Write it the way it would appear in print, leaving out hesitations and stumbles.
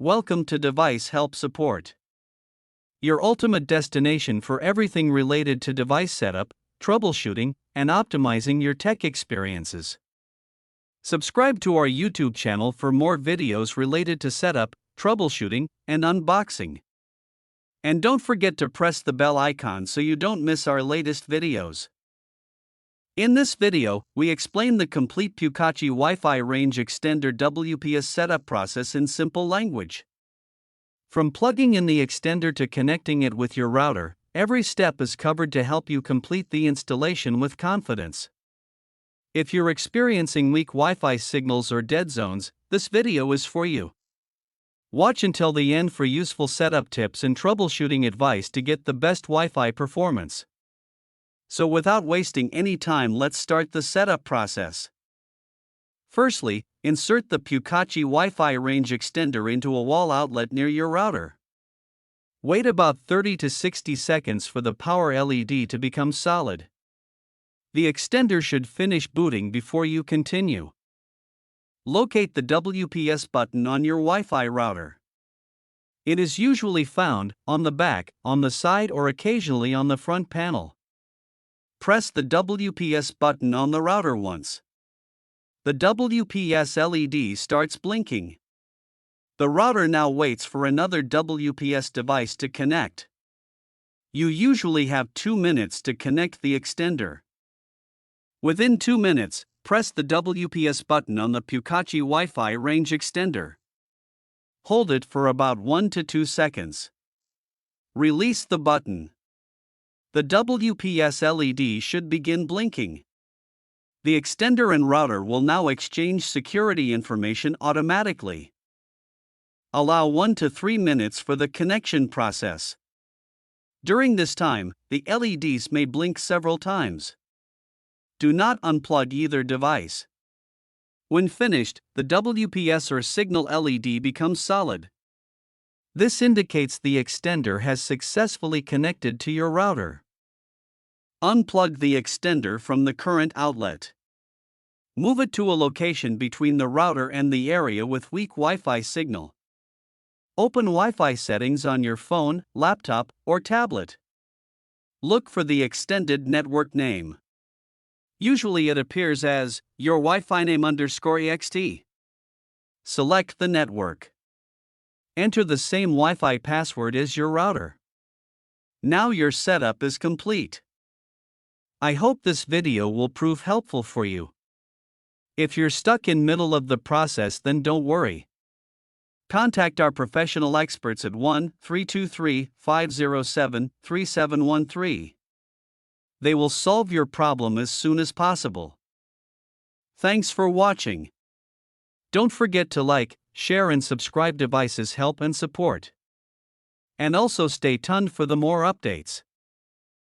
Welcome to Device Help Support, your ultimate destination for everything related to device setup, troubleshooting, and optimizing your tech experiences. Subscribe to our YouTube channel for more videos related to setup, troubleshooting, and unboxing. And don't forget to press the bell icon so you don't miss our latest videos. In this video, we explain the complete PUCACHI Wi-Fi range extender WPS setup process in simple language. From plugging in the extender to connecting it with your router, every step is covered to help you complete the installation with confidence. If you're experiencing weak Wi-Fi signals or dead zones, this video is for you. Watch until the end for useful setup tips and troubleshooting advice to get the best Wi-Fi performance. So without wasting any time, let's start the setup process. Firstly, insert the PUCACHI Wi-Fi range extender into a wall outlet near your router. Wait about 30 to 60 seconds for the power LED to become solid. The extender should finish booting before you continue. Locate the WPS button on your Wi-Fi router. It is usually found on the back, on the side, or occasionally on the front panel. Press the WPS button on the router once. The WPS LED starts blinking. The router now waits for another WPS device to connect. You usually have 2 minutes to connect the extender. Within 2 minutes, press the WPS button on the PUCACHI Wi-Fi range extender. Hold it for about 1 to 2 seconds. Release the button. The WPS LED should begin blinking. The extender and router will now exchange security information automatically. Allow 1 to 3 minutes for the connection process. During this time, the LEDs may blink several times. Do not unplug either device. When finished, the WPS or signal LED becomes solid. This indicates the extender has successfully connected to your router. Unplug the extender from the current outlet. Move it to a location between the router and the area with weak Wi-Fi signal. Open Wi-Fi settings on your phone, laptop, or tablet. Look for the extended network name. Usually it appears as your Wi-Fi name _ext. Select the network. Enter the same Wi-Fi password as your router. Now your setup is complete. I hope this video will prove helpful for you. If you're stuck in middle of the process, then don't worry. Contact our professional experts at 1-323-507-3713. They will solve your problem as soon as possible. Thanks for watching. Don't forget to like, share and subscribe. Devices Help and Support. And also stay tuned for the more updates.